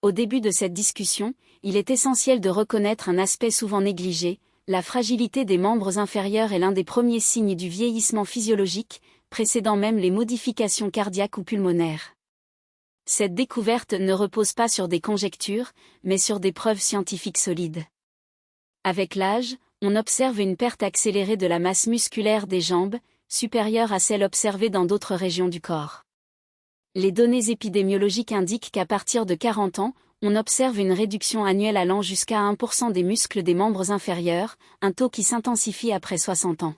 Au début de cette discussion, il est essentiel de reconnaître un aspect souvent négligé. La fragilité des membres inférieurs est l'un des premiers signes du vieillissement physiologique, précédant même les modifications cardiaques ou pulmonaires. Cette découverte ne repose pas sur des conjectures, mais sur des preuves scientifiques solides. Avec l'âge, on observe une perte accélérée de la masse musculaire des jambes, supérieure à celle observée dans d'autres régions du corps. Les données épidémiologiques indiquent qu'à partir de 40 ans, on observe une réduction annuelle allant jusqu'à 1% des muscles des membres inférieurs, un taux qui s'intensifie après 60 ans.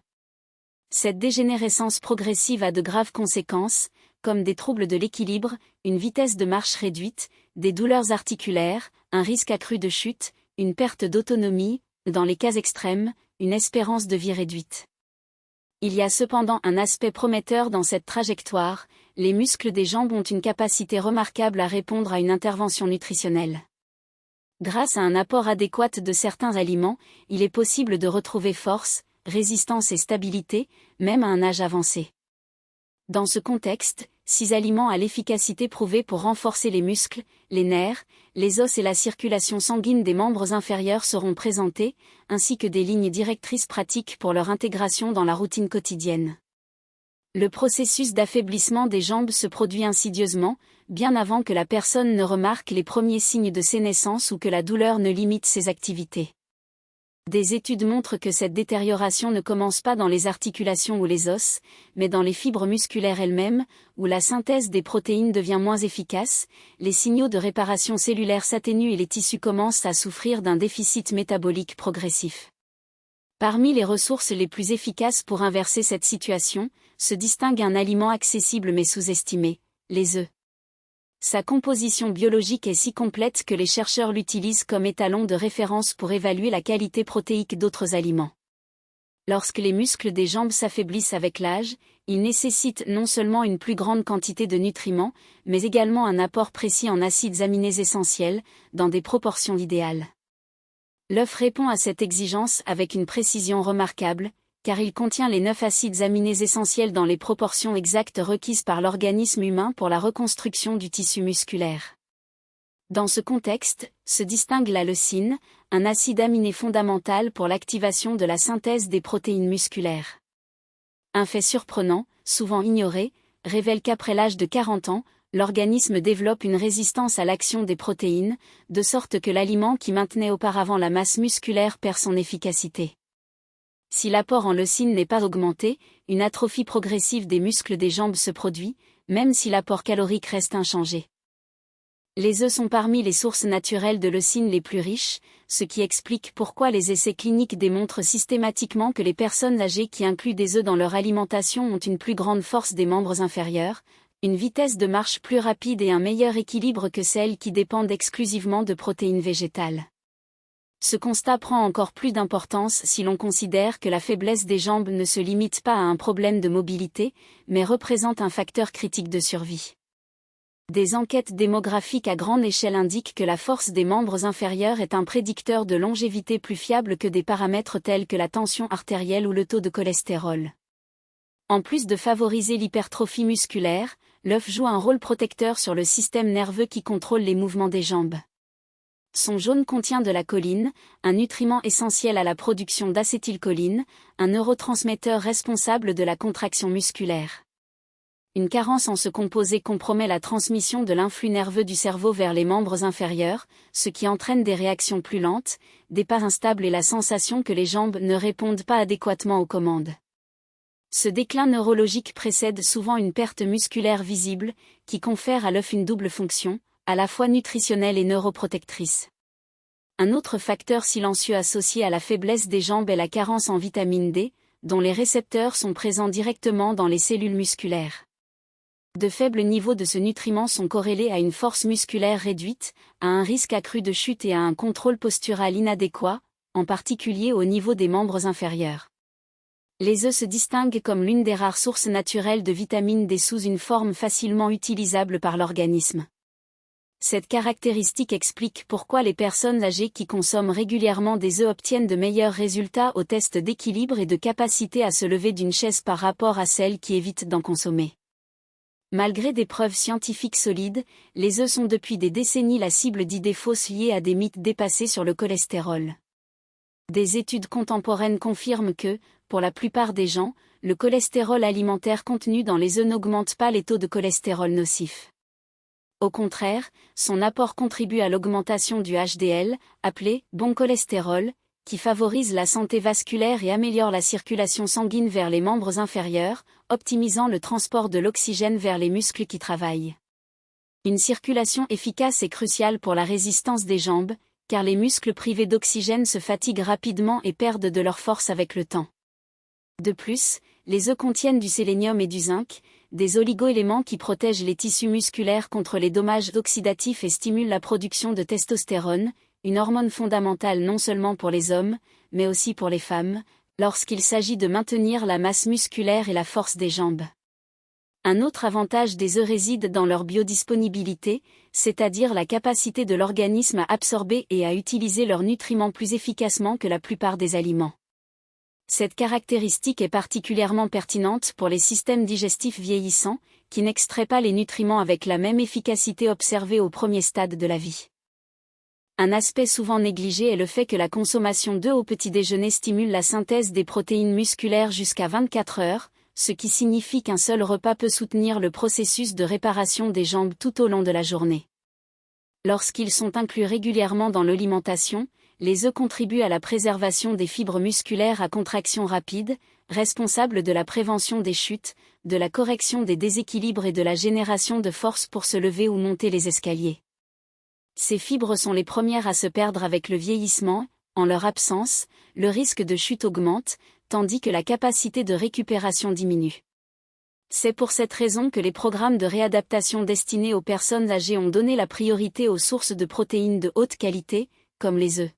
Cette dégénérescence progressive a de graves conséquences, comme des troubles de l'équilibre, une vitesse de marche réduite, des douleurs articulaires, un risque accru de chute, une perte d'autonomie, dans les cas extrêmes, une espérance de vie réduite. Il y a cependant un aspect prometteur dans cette trajectoire, les muscles des jambes ont une capacité remarquable à répondre à une intervention nutritionnelle. Grâce à un apport adéquat de certains aliments, il est possible de retrouver force, résistance et stabilité, même à un âge avancé. Dans ce contexte, 6 aliments à l'efficacité prouvée pour renforcer les muscles, les nerfs, les os et la circulation sanguine des membres inférieurs seront présentés, ainsi que des lignes directrices pratiques pour leur intégration dans la routine quotidienne. Le processus d'affaiblissement des jambes se produit insidieusement, bien avant que la personne ne remarque les premiers signes de sénescence ou que la douleur ne limite ses activités. Des études montrent que cette détérioration ne commence pas dans les articulations ou les os, mais dans les fibres musculaires elles-mêmes, où la synthèse des protéines devient moins efficace, les signaux de réparation cellulaire s'atténuent et les tissus commencent à souffrir d'un déficit métabolique progressif. Parmi les ressources les plus efficaces pour inverser cette situation, se distingue un aliment accessible mais sous-estimé, les œufs. Sa composition biologique est si complète que les chercheurs l'utilisent comme étalon de référence pour évaluer la qualité protéique d'autres aliments. Lorsque les muscles des jambes s'affaiblissent avec l'âge, ils nécessitent non seulement une plus grande quantité de nutriments, mais également un apport précis en acides aminés essentiels, dans des proportions idéales. L'œuf répond à cette exigence avec une précision remarquable, car il contient les 9 acides aminés essentiels dans les proportions exactes requises par l'organisme humain pour la reconstruction du tissu musculaire. Dans ce contexte, se distingue la leucine, un acide aminé fondamental pour l'activation de la synthèse des protéines musculaires. Un fait surprenant, souvent ignoré, révèle qu'après l'âge de 40 ans, l'organisme développe une résistance à l'action des protéines, de sorte que l'aliment qui maintenait auparavant la masse musculaire perd son efficacité. Si l'apport en leucine n'est pas augmenté, une atrophie progressive des muscles des jambes se produit, même si l'apport calorique reste inchangé. Les œufs sont parmi les sources naturelles de leucine les plus riches, ce qui explique pourquoi les essais cliniques démontrent systématiquement que les personnes âgées qui incluent des œufs dans leur alimentation ont une plus grande force des membres inférieurs, une vitesse de marche plus rapide et un meilleur équilibre que celles qui dépendent exclusivement de protéines végétales. Ce constat prend encore plus d'importance si l'on considère que la faiblesse des jambes ne se limite pas à un problème de mobilité, mais représente un facteur critique de survie. Des enquêtes démographiques à grande échelle indiquent que la force des membres inférieurs est un prédicteur de longévité plus fiable que des paramètres tels que la tension artérielle ou le taux de cholestérol. En plus de favoriser l'hypertrophie musculaire, l'œuf joue un rôle protecteur sur le système nerveux qui contrôle les mouvements des jambes. Son jaune contient de la choline, un nutriment essentiel à la production d'acétylcholine, un neurotransmetteur responsable de la contraction musculaire. Une carence en ce composé compromet la transmission de l'influx nerveux du cerveau vers les membres inférieurs, ce qui entraîne des réactions plus lentes, des pas instables et la sensation que les jambes ne répondent pas adéquatement aux commandes. Ce déclin neurologique précède souvent une perte musculaire visible, qui confère à l'œuf une double fonction, à la fois nutritionnelle et neuroprotectrice. Un autre facteur silencieux associé à la faiblesse des jambes est la carence en vitamine D, dont les récepteurs sont présents directement dans les cellules musculaires. De faibles niveaux de ce nutriment sont corrélés à une force musculaire réduite, à un risque accru de chute et à un contrôle postural inadéquat, en particulier au niveau des membres inférieurs. Les œufs se distinguent comme l'une des rares sources naturelles de vitamine D sous une forme facilement utilisable par l'organisme. Cette caractéristique explique pourquoi les personnes âgées qui consomment régulièrement des œufs obtiennent de meilleurs résultats aux tests d'équilibre et de capacité à se lever d'une chaise par rapport à celles qui évitent d'en consommer. Malgré des preuves scientifiques solides, les œufs sont depuis des décennies la cible d'idées fausses liées à des mythes dépassés sur le cholestérol. Des études contemporaines confirment que, pour la plupart des gens, le cholestérol alimentaire contenu dans les œufs n'augmente pas les taux de cholestérol nocif. Au contraire, son apport contribue à l'augmentation du HDL, appelé bon cholestérol, qui favorise la santé vasculaire et améliore la circulation sanguine vers les membres inférieurs, optimisant le transport de l'oxygène vers les muscles qui travaillent. Une circulation efficace est cruciale pour la résistance des jambes, car les muscles privés d'oxygène se fatiguent rapidement et perdent de leur force avec le temps. De plus, les œufs contiennent du sélénium et du zinc, des oligoéléments qui protègent les tissus musculaires contre les dommages oxydatifs et stimulent la production de testostérone, une hormone fondamentale non seulement pour les hommes, mais aussi pour les femmes, lorsqu'il s'agit de maintenir la masse musculaire et la force des jambes. Un autre avantage des œufs réside dans leur biodisponibilité, c'est-à-dire la capacité de l'organisme à absorber et à utiliser leurs nutriments plus efficacement que la plupart des aliments. Cette caractéristique est particulièrement pertinente pour les systèmes digestifs vieillissants, qui n'extraient pas les nutriments avec la même efficacité observée au premier stade de la vie. Un aspect souvent négligé est le fait que la consommation d'œufs au petit déjeuner stimule la synthèse des protéines musculaires jusqu'à 24 heures, ce qui signifie qu'un seul repas peut soutenir le processus de réparation des jambes tout au long de la journée. Lorsqu'ils sont inclus régulièrement dans l'alimentation, les œufs contribuent à la préservation des fibres musculaires à contraction rapide, responsables de la prévention des chutes, de la correction des déséquilibres et de la génération de force pour se lever ou monter les escaliers. Ces fibres sont les premières à se perdre avec le vieillissement, en leur absence, le risque de chute augmente, tandis que la capacité de récupération diminue. C'est pour cette raison que les programmes de réadaptation destinés aux personnes âgées ont donné la priorité aux sources de protéines de haute qualité, comme les œufs.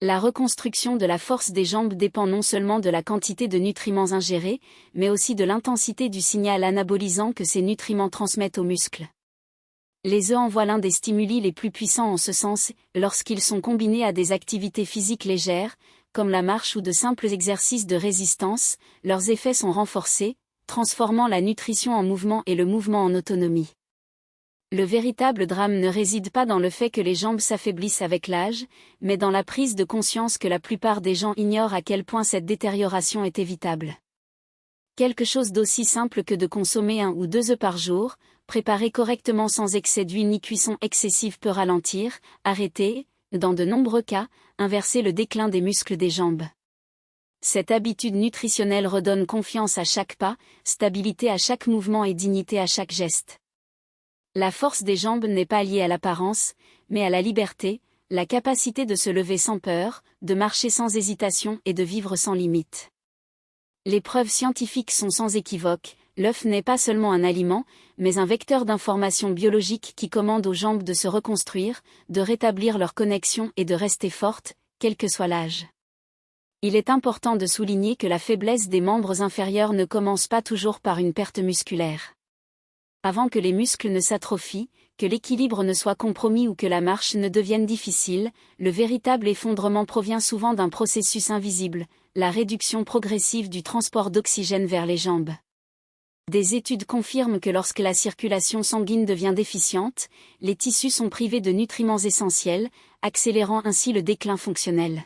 La reconstruction de la force des jambes dépend non seulement de la quantité de nutriments ingérés, mais aussi de l'intensité du signal anabolisant que ces nutriments transmettent aux muscles. Les œufs envoient l'un des stimuli les plus puissants en ce sens, lorsqu'ils sont combinés à des activités physiques légères, comme la marche ou de simples exercices de résistance, leurs effets sont renforcés, transformant la nutrition en mouvement et le mouvement en autonomie. Le véritable drame ne réside pas dans le fait que les jambes s'affaiblissent avec l'âge, mais dans la prise de conscience que la plupart des gens ignorent à quel point cette détérioration est évitable. Quelque chose d'aussi simple que de consommer 1 ou 2 œufs par jour, préparés correctement sans excès d'huile ni cuisson excessive peut ralentir, arrêter, dans de nombreux cas, inverser le déclin des muscles des jambes. Cette habitude nutritionnelle redonne confiance à chaque pas, stabilité à chaque mouvement et dignité à chaque geste. La force des jambes n'est pas liée à l'apparence, mais à la liberté, la capacité de se lever sans peur, de marcher sans hésitation et de vivre sans limite. Les preuves scientifiques sont sans équivoque, l'œuf n'est pas seulement un aliment, mais un vecteur d'information biologique qui commande aux jambes de se reconstruire, de rétablir leur connexion et de rester fortes, quel que soit l'âge. Il est important de souligner que la faiblesse des membres inférieurs ne commence pas toujours par une perte musculaire. Avant que les muscles ne s'atrophient, que l'équilibre ne soit compromis ou que la marche ne devienne difficile, le véritable effondrement provient souvent d'un processus invisible, la réduction progressive du transport d'oxygène vers les jambes. Des études confirment que lorsque la circulation sanguine devient déficiente, les tissus sont privés de nutriments essentiels, accélérant ainsi le déclin fonctionnel.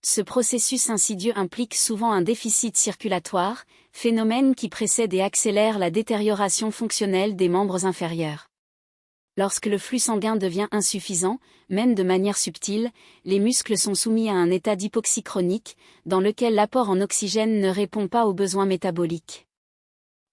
Ce processus insidieux implique souvent un déficit circulatoire, phénomène qui précède et accélère la détérioration fonctionnelle des membres inférieurs. Lorsque le flux sanguin devient insuffisant, même de manière subtile, les muscles sont soumis à un état d'hypoxie chronique, dans lequel l'apport en oxygène ne répond pas aux besoins métaboliques.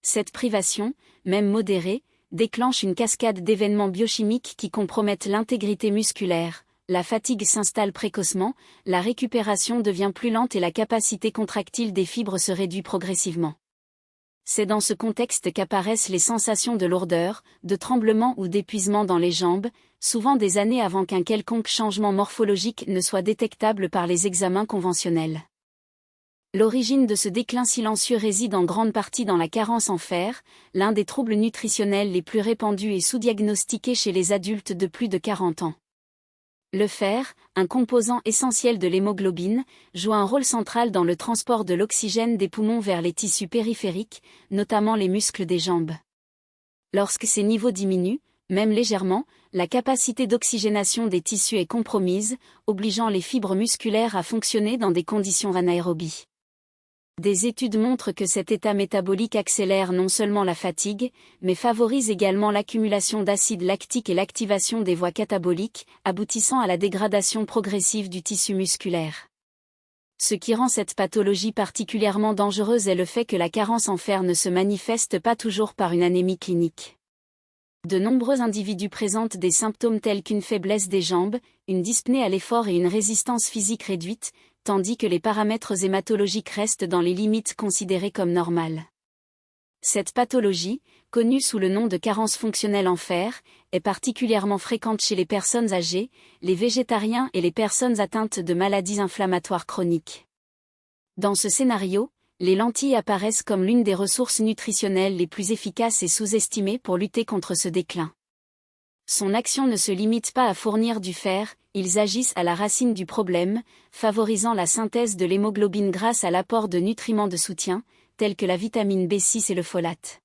Cette privation, même modérée, déclenche une cascade d'événements biochimiques qui compromettent l'intégrité musculaire. La fatigue s'installe précocement, la récupération devient plus lente et la capacité contractile des fibres se réduit progressivement. C'est dans ce contexte qu'apparaissent les sensations de lourdeur, de tremblement ou d'épuisement dans les jambes, souvent des années avant qu'un quelconque changement morphologique ne soit détectable par les examens conventionnels. L'origine de ce déclin silencieux réside en grande partie dans la carence en fer, l'un des troubles nutritionnels les plus répandus et sous-diagnostiqués chez les adultes de plus de 40 ans. Le fer, un composant essentiel de l'hémoglobine, joue un rôle central dans le transport de l'oxygène des poumons vers les tissus périphériques, notamment les muscles des jambes. Lorsque ces niveaux diminuent, même légèrement, la capacité d'oxygénation des tissus est compromise, obligeant les fibres musculaires à fonctionner dans des conditions anaérobies. Des études montrent que cet état métabolique accélère non seulement la fatigue, mais favorise également l'accumulation d'acide lactique et l'activation des voies cataboliques, aboutissant à la dégradation progressive du tissu musculaire. Ce qui rend cette pathologie particulièrement dangereuse est le fait que la carence en fer ne se manifeste pas toujours par une anémie clinique. De nombreux individus présentent des symptômes tels qu'une faiblesse des jambes, une dyspnée à l'effort et une résistance physique réduite, tandis que les paramètres hématologiques restent dans les limites considérées comme normales. Cette pathologie, connue sous le nom de carence fonctionnelle en fer, est particulièrement fréquente chez les personnes âgées, les végétariens et les personnes atteintes de maladies inflammatoires chroniques. Dans ce scénario, les lentilles apparaissent comme l'une des ressources nutritionnelles les plus efficaces et sous-estimées pour lutter contre ce déclin. Son action ne se limite pas à fournir du fer, ils agissent à la racine du problème, favorisant la synthèse de l'hémoglobine grâce à l'apport de nutriments de soutien, tels que la vitamine B6 et le folate.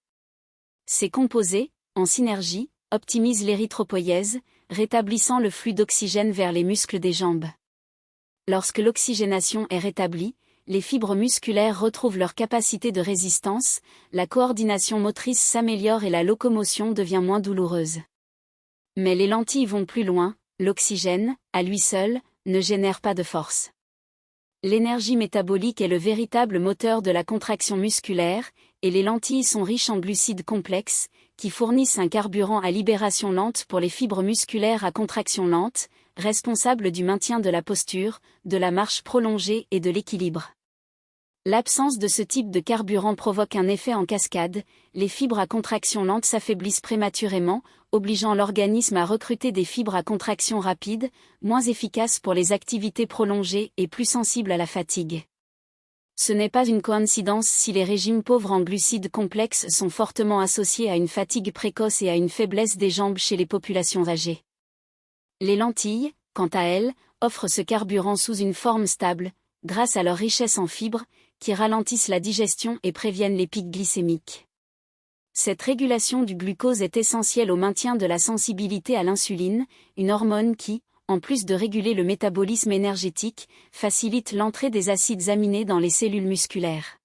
Ces composés, en synergie, optimisent l'érythropoïèse, rétablissant le flux d'oxygène vers les muscles des jambes. Lorsque l'oxygénation est rétablie, les fibres musculaires retrouvent leur capacité de résistance, la coordination motrice s'améliore et la locomotion devient moins douloureuse. Mais les lentilles vont plus loin, l'oxygène, à lui seul, ne génère pas de force. L'énergie métabolique est le véritable moteur de la contraction musculaire, et les lentilles sont riches en glucides complexes, qui fournissent un carburant à libération lente pour les fibres musculaires à contraction lente, responsables du maintien de la posture, de la marche prolongée et de l'équilibre. L'absence de ce type de carburant provoque un effet en cascade, les fibres à contraction lente s'affaiblissent prématurément, obligeant l'organisme à recruter des fibres à contraction rapide, moins efficaces pour les activités prolongées et plus sensibles à la fatigue. Ce n'est pas une coïncidence si les régimes pauvres en glucides complexes sont fortement associés à une fatigue précoce et à une faiblesse des jambes chez les populations âgées. Les lentilles, quant à elles, offrent ce carburant sous une forme stable, grâce à leur richesse en fibres, qui ralentissent la digestion et préviennent les pics glycémiques. Cette régulation du glucose est essentielle au maintien de la sensibilité à l'insuline, une hormone qui, en plus de réguler le métabolisme énergétique, facilite l'entrée des acides aminés dans les cellules musculaires.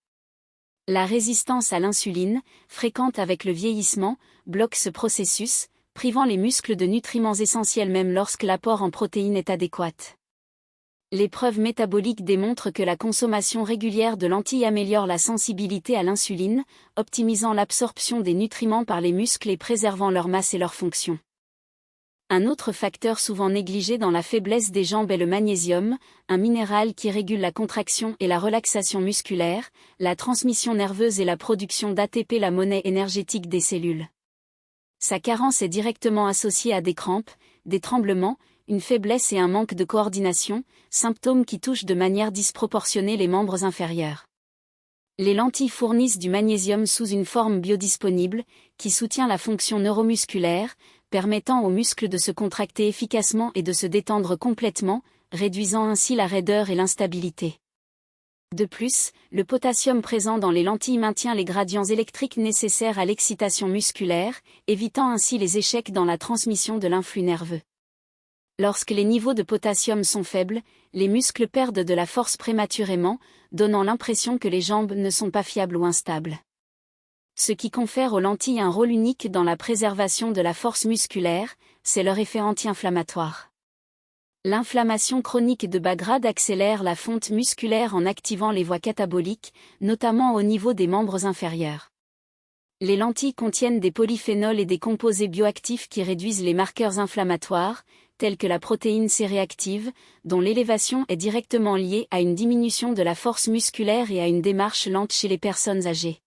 La résistance à l'insuline, fréquente avec le vieillissement, bloque ce processus, privant les muscles de nutriments essentiels même lorsque l'apport en protéines est adéquat. Les preuves métaboliques démontrent que la consommation régulière de lentilles améliore la sensibilité à l'insuline, optimisant l'absorption des nutriments par les muscles et préservant leur masse et leur fonction. Un autre facteur souvent négligé dans la faiblesse des jambes est le magnésium, un minéral qui régule la contraction et la relaxation musculaire, la transmission nerveuse et la production d'ATP, la monnaie énergétique des cellules. Sa carence est directement associée à des crampes, des tremblements, une faiblesse et un manque de coordination, symptômes qui touchent de manière disproportionnée les membres inférieurs. Les lentilles fournissent du magnésium sous une forme biodisponible, qui soutient la fonction neuromusculaire, permettant aux muscles de se contracter efficacement et de se détendre complètement, réduisant ainsi la raideur et l'instabilité. De plus, le potassium présent dans les lentilles maintient les gradients électriques nécessaires à l'excitation musculaire, évitant ainsi les échecs dans la transmission de l'influx nerveux. Lorsque les niveaux de potassium sont faibles, les muscles perdent de la force prématurément, donnant l'impression que les jambes ne sont pas fiables ou instables. Ce qui confère aux lentilles un rôle unique dans la préservation de la force musculaire, c'est leur effet anti-inflammatoire. L'inflammation chronique de bas grade accélère la fonte musculaire en activant les voies cataboliques, notamment au niveau des membres inférieurs. Les lentilles contiennent des polyphénols et des composés bioactifs qui réduisent les marqueurs inflammatoires, tels que la protéine C-réactive, dont l'élévation est directement liée à une diminution de la force musculaire et à une démarche lente chez les personnes âgées.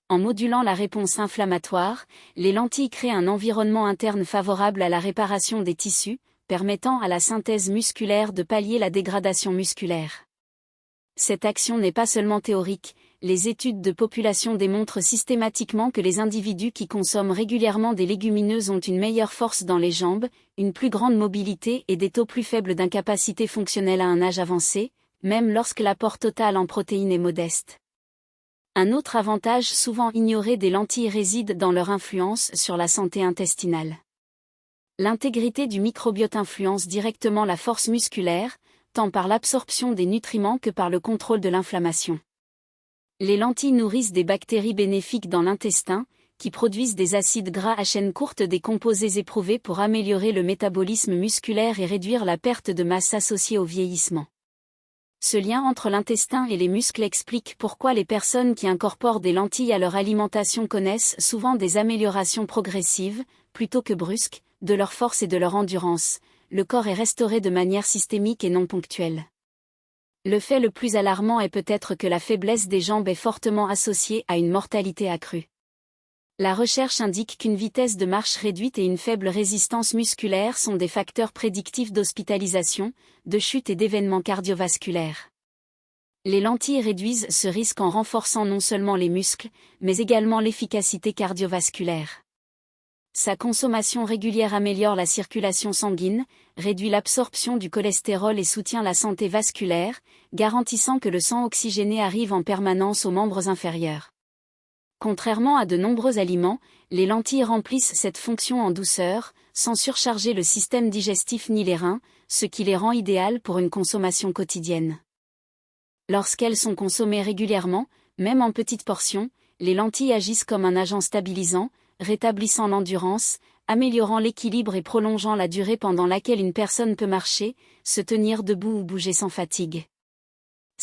En modulant la réponse inflammatoire, les lentilles créent un environnement interne favorable à la réparation des tissus, permettant à la synthèse musculaire de pallier la dégradation musculaire. Cette action n'est pas seulement théorique, les études de population démontrent systématiquement que les individus qui consomment régulièrement des légumineuses ont une meilleure force dans les jambes, une plus grande mobilité et des taux plus faibles d'incapacité fonctionnelle à un âge avancé, même lorsque l'apport total en protéines est modeste. Un autre avantage souvent ignoré des lentilles réside dans leur influence sur la santé intestinale. L'intégrité du microbiote influence directement la force musculaire, tant par l'absorption des nutriments que par le contrôle de l'inflammation. Les lentilles nourrissent des bactéries bénéfiques dans l'intestin, qui produisent des acides gras à chaîne courte des composés éprouvés pour améliorer le métabolisme musculaire et réduire la perte de masse associée au vieillissement. Ce lien entre l'intestin et les muscles explique pourquoi les personnes qui incorporent des lentilles à leur alimentation connaissent souvent des améliorations progressives, plutôt que brusques, de leur force et de leur endurance. Le corps est restauré de manière systémique et non ponctuelle. Le fait le plus alarmant est peut-être que la faiblesse des jambes est fortement associée à une mortalité accrue. La recherche indique qu'une vitesse de marche réduite et une faible résistance musculaire sont des facteurs prédictifs d'hospitalisation, de chute et d'événements cardiovasculaires. Les lentilles réduisent ce risque en renforçant non seulement les muscles, mais également l'efficacité cardiovasculaire. Sa consommation régulière améliore la circulation sanguine, réduit l'absorption du cholestérol et soutient la santé vasculaire, garantissant que le sang oxygéné arrive en permanence aux membres inférieurs. Contrairement à de nombreux aliments, les lentilles remplissent cette fonction en douceur, sans surcharger le système digestif ni les reins, ce qui les rend idéales pour une consommation quotidienne. Lorsqu'elles sont consommées régulièrement, même en petites portions, les lentilles agissent comme un agent stabilisant, rétablissant l'endurance, améliorant l'équilibre et prolongeant la durée pendant laquelle une personne peut marcher, se tenir debout ou bouger sans fatigue.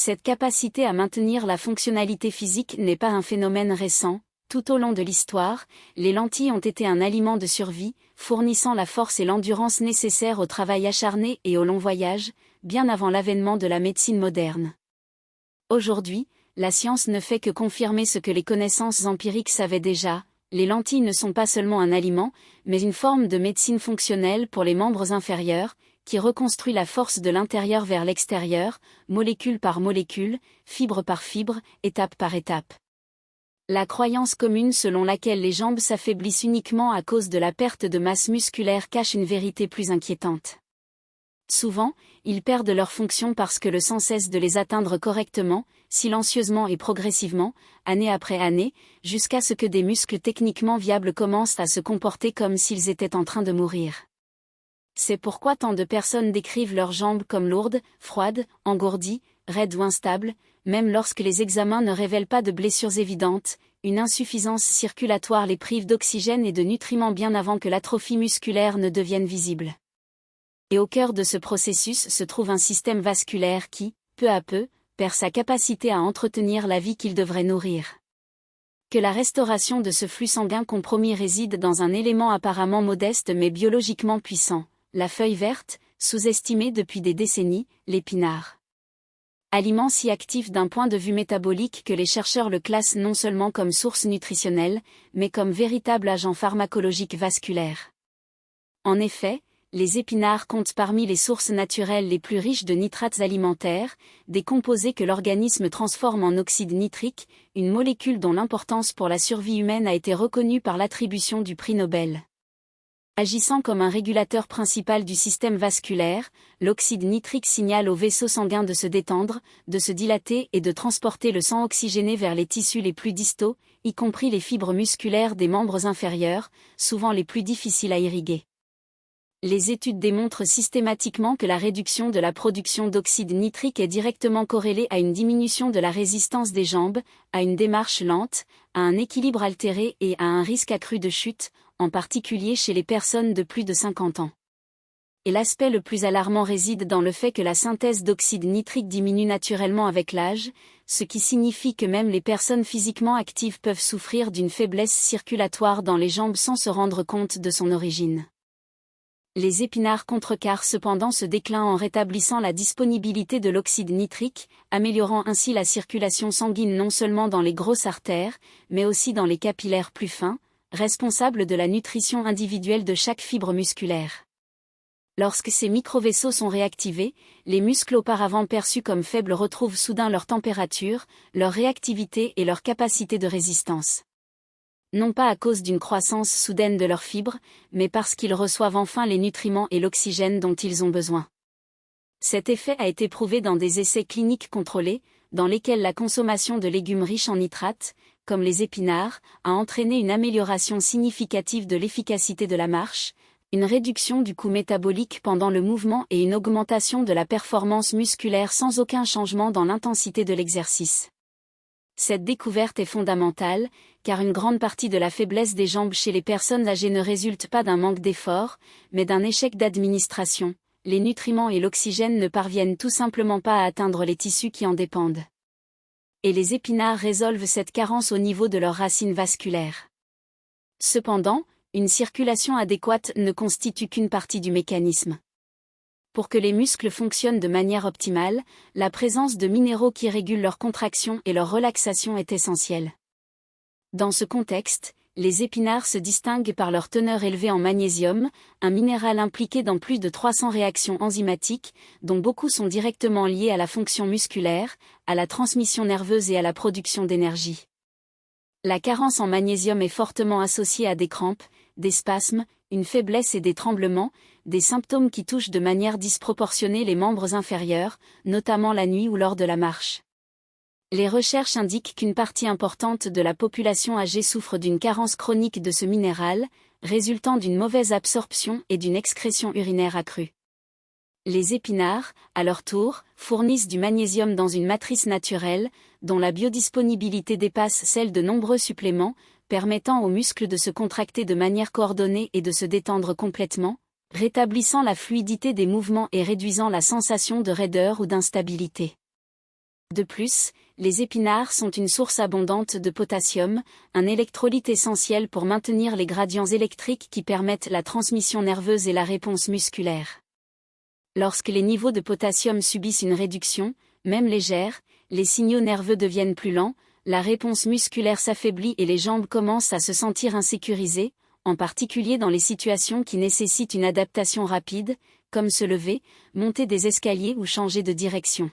Cette capacité à maintenir la fonctionnalité physique n'est pas un phénomène récent. Tout au long de l'histoire, les lentilles ont été un aliment de survie, fournissant la force et l'endurance nécessaires au travail acharné et aux longs voyages, bien avant l'avènement de la médecine moderne. Aujourd'hui, la science ne fait que confirmer ce que les connaissances empiriques savaient déjà. Les lentilles ne sont pas seulement un aliment, mais une forme de médecine fonctionnelle pour les membres inférieurs, qui reconstruit la force de l'intérieur vers l'extérieur, molécule par molécule, fibre par fibre, étape par étape. La croyance commune selon laquelle les jambes s'affaiblissent uniquement à cause de la perte de masse musculaire cache une vérité plus inquiétante. Souvent, ils perdent leur fonction parce que le sang cesse de les atteindre correctement, silencieusement et progressivement, année après année, jusqu'à ce que des muscles techniquement viables commencent à se comporter comme s'ils étaient en train de mourir. C'est pourquoi tant de personnes décrivent leurs jambes comme lourdes, froides, engourdies, raides ou instables, même lorsque les examens ne révèlent pas de blessures évidentes. Une insuffisance circulatoire les prive d'oxygène et de nutriments bien avant que l'atrophie musculaire ne devienne visible. Et au cœur de ce processus se trouve un système vasculaire qui, peu à peu, perd sa capacité à entretenir la vie qu'il devrait nourrir. Que la restauration de ce flux sanguin compromis réside dans un élément apparemment modeste mais biologiquement puissant, la feuille verte, sous-estimée depuis des décennies, l'épinard. Aliment si actif d'un point de vue métabolique que les chercheurs le classent non seulement comme source nutritionnelle, mais comme véritable agent pharmacologique vasculaire. En effet, les épinards comptent parmi les sources naturelles les plus riches de nitrates alimentaires, des composés que l'organisme transforme en oxyde nitrique, une molécule dont l'importance pour la survie humaine a été reconnue par l'attribution du prix Nobel. Agissant comme un régulateur principal du système vasculaire, l'oxyde nitrique signale aux vaisseaux sanguins de se détendre, de se dilater et de transporter le sang oxygéné vers les tissus les plus distaux, y compris les fibres musculaires des membres inférieurs, souvent les plus difficiles à irriguer. Les études démontrent systématiquement que la réduction de la production d'oxyde nitrique est directement corrélée à une diminution de la résistance des jambes, à une démarche lente, à un équilibre altéré et à un risque accru de chute, en particulier chez les personnes de plus de 50 ans. Et l'aspect le plus alarmant réside dans le fait que la synthèse d'oxyde nitrique diminue naturellement avec l'âge, ce qui signifie que même les personnes physiquement actives peuvent souffrir d'une faiblesse circulatoire dans les jambes sans se rendre compte de son origine. Les épinards contrecarrent cependant ce déclin en rétablissant la disponibilité de l'oxyde nitrique, améliorant ainsi la circulation sanguine non seulement dans les grosses artères, mais aussi dans les capillaires plus fins, responsables de la nutrition individuelle de chaque fibre musculaire. Lorsque ces microvaisseaux sont réactivés, les muscles auparavant perçus comme faibles retrouvent soudain leur température, leur réactivité et leur capacité de résistance. Non pas à cause d'une croissance soudaine de leurs fibres, mais parce qu'ils reçoivent enfin les nutriments et l'oxygène dont ils ont besoin. Cet effet a été prouvé dans des essais cliniques contrôlés, dans lesquels la consommation de légumes riches en nitrates, comme les épinards, a entraîné une amélioration significative de l'efficacité de la marche, une réduction du coût métabolique pendant le mouvement et une augmentation de la performance musculaire sans aucun changement dans l'intensité de l'exercice. Cette découverte est fondamentale, car une grande partie de la faiblesse des jambes chez les personnes âgées ne résulte pas d'un manque d'effort, mais d'un échec d'administration. Les nutriments et l'oxygène ne parviennent tout simplement pas à atteindre les tissus qui en dépendent. Et les épinards résolvent cette carence au niveau de leurs racines vasculaires. Cependant, une circulation adéquate ne constitue qu'une partie du mécanisme. Pour que les muscles fonctionnent de manière optimale, la présence de minéraux qui régulent leur contraction et leur relaxation est essentielle. Dans ce contexte, les épinards se distinguent par leur teneur élevée en magnésium, un minéral impliqué dans plus de 300 réactions enzymatiques, dont beaucoup sont directement liées à la fonction musculaire, à la transmission nerveuse et à la production d'énergie. La carence en magnésium est fortement associée à des crampes, des spasmes, une faiblesse et des tremblements, des symptômes qui touchent de manière disproportionnée les membres inférieurs, notamment la nuit ou lors de la marche. Les recherches indiquent qu'une partie importante de la population âgée souffre d'une carence chronique de ce minéral, résultant d'une mauvaise absorption et d'une excrétion urinaire accrue. Les épinards, à leur tour, fournissent du magnésium dans une matrice naturelle, dont la biodisponibilité dépasse celle de nombreux suppléments, permettant aux muscles de se contracter de manière coordonnée et de se détendre complètement, rétablissant la fluidité des mouvements et réduisant la sensation de raideur ou d'instabilité. De plus, les épinards sont une source abondante de potassium, un électrolyte essentiel pour maintenir les gradients électriques qui permettent la transmission nerveuse et la réponse musculaire. Lorsque les niveaux de potassium subissent une réduction, même légère, les signaux nerveux deviennent plus lents, la réponse musculaire s'affaiblit et les jambes commencent à se sentir insécurisées, en particulier dans les situations qui nécessitent une adaptation rapide, comme se lever, monter des escaliers ou changer de direction.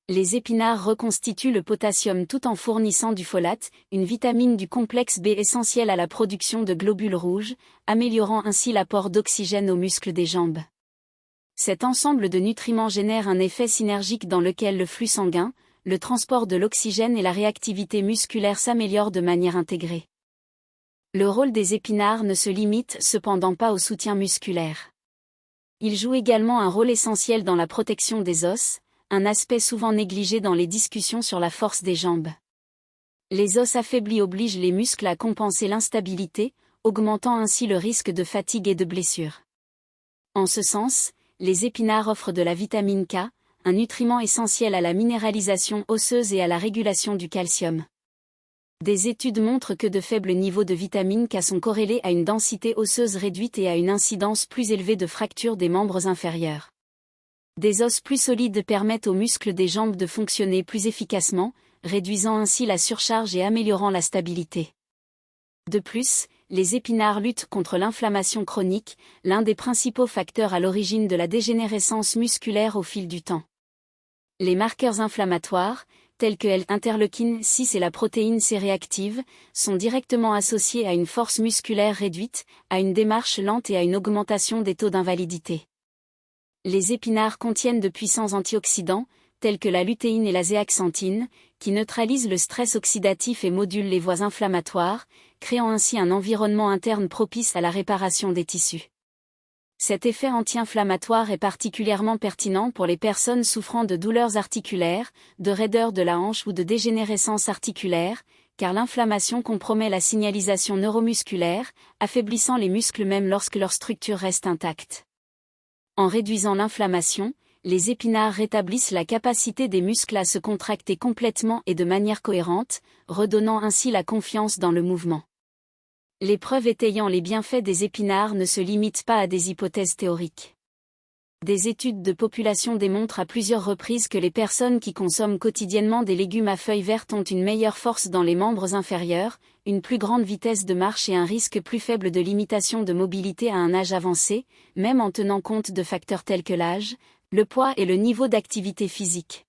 Les épinards reconstituent le potassium tout en fournissant du folate, une vitamine du complexe B essentielle à la production de globules rouges, améliorant ainsi l'apport d'oxygène aux muscles des jambes. Cet ensemble de nutriments génère un effet synergique dans lequel le flux sanguin, le transport de l'oxygène et la réactivité musculaire s'améliorent de manière intégrée. Le rôle des épinards ne se limite cependant pas au soutien musculaire. Ils jouent également un rôle essentiel dans la protection des os, un aspect souvent négligé dans les discussions sur la force des jambes. Les os affaiblis obligent les muscles à compenser l'instabilité, augmentant ainsi le risque de fatigue et de blessure. En ce sens, les épinards offrent de la vitamine K, un nutriment essentiel à la minéralisation osseuse et à la régulation du calcium. Des études montrent que de faibles niveaux de vitamine K sont corrélés à une densité osseuse réduite et à une incidence plus élevée de fractures des membres inférieurs. Des os plus solides permettent aux muscles des jambes de fonctionner plus efficacement, réduisant ainsi la surcharge et améliorant la stabilité. De plus, les épinards luttent contre l'inflammation chronique, l'un des principaux facteurs à l'origine de la dégénérescence musculaire au fil du temps. Les marqueurs inflammatoires, tels que l'interleukine 6 et la protéine C réactive, sont directement associés à une force musculaire réduite, à une démarche lente et à une augmentation des taux d'invalidité. Les épinards contiennent de puissants antioxydants, tels que la lutéine et la zéaxanthine, qui neutralisent le stress oxydatif et modulent les voies inflammatoires, créant ainsi un environnement interne propice à la réparation des tissus. Cet effet anti-inflammatoire est particulièrement pertinent pour les personnes souffrant de douleurs articulaires, de raideur de la hanche ou de dégénérescence articulaire, car l'inflammation compromet la signalisation neuromusculaire, affaiblissant les muscles même lorsque leur structure reste intacte. En réduisant l'inflammation, les épinards rétablissent la capacité des muscles à se contracter complètement et de manière cohérente, redonnant ainsi la confiance dans le mouvement. Les preuves étayant les bienfaits des épinards ne se limitent pas à des hypothèses théoriques. Des études de population démontrent à plusieurs reprises que les personnes qui consomment quotidiennement des légumes à feuilles vertes ont une meilleure force dans les membres inférieurs, une plus grande vitesse de marche et un risque plus faible de limitation de mobilité à un âge avancé, même en tenant compte de facteurs tels que l'âge, le poids et le niveau d'activité physique.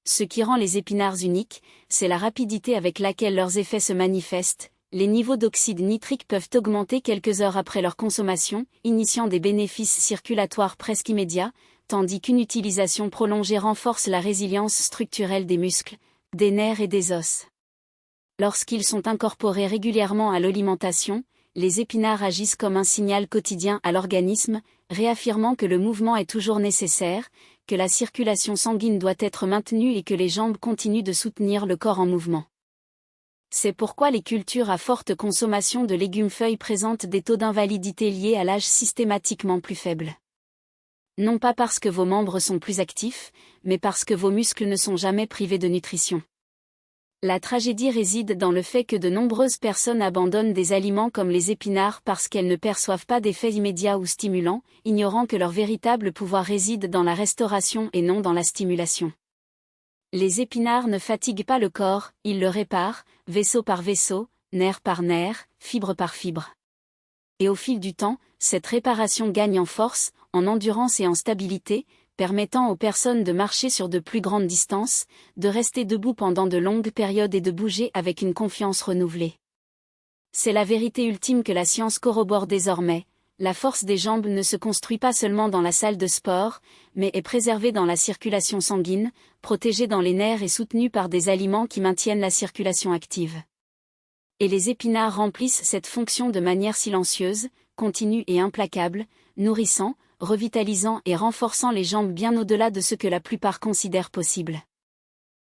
Ce qui rend les épinards uniques, c'est la rapidité avec laquelle leurs effets se manifestent. Les niveaux d'oxyde nitrique peuvent augmenter quelques heures après leur consommation, initiant des bénéfices circulatoires presque immédiats, tandis qu'une utilisation prolongée renforce la résilience structurelle des muscles, des nerfs et des os. Lorsqu'ils sont incorporés régulièrement à l'alimentation, les épinards agissent comme un signal quotidien à l'organisme, réaffirmant que le mouvement est toujours nécessaire, que la circulation sanguine doit être maintenue et que les jambes continuent de soutenir le corps en mouvement. C'est pourquoi les cultures à forte consommation de légumes-feuilles présentent des taux d'invalidité liés à l'âge systématiquement plus faibles. Non pas parce que vos membres sont plus actifs, mais parce que vos muscles ne sont jamais privés de nutrition. La tragédie réside dans le fait que de nombreuses personnes abandonnent des aliments comme les épinards parce qu'elles ne perçoivent pas d'effets immédiats ou stimulants, ignorant que leur véritable pouvoir réside dans la restauration et non dans la stimulation. Les épinards ne fatiguent pas le corps, ils le réparent, vaisseau par vaisseau, nerf par nerf, fibre par fibre. Et au fil du temps, cette réparation gagne en force, en endurance et en stabilité, permettant aux personnes de marcher sur de plus grandes distances, de rester debout pendant de longues périodes et de bouger avec une confiance renouvelée. C'est la vérité ultime que la science corrobore désormais. La force des jambes ne se construit pas seulement dans la salle de sport, mais est préservée dans la circulation sanguine, protégée dans les nerfs et soutenue par des aliments qui maintiennent la circulation active. Et les épinards remplissent cette fonction de manière silencieuse, continue et implacable, nourrissant, revitalisant et renforçant les jambes bien au-delà de ce que la plupart considèrent possible.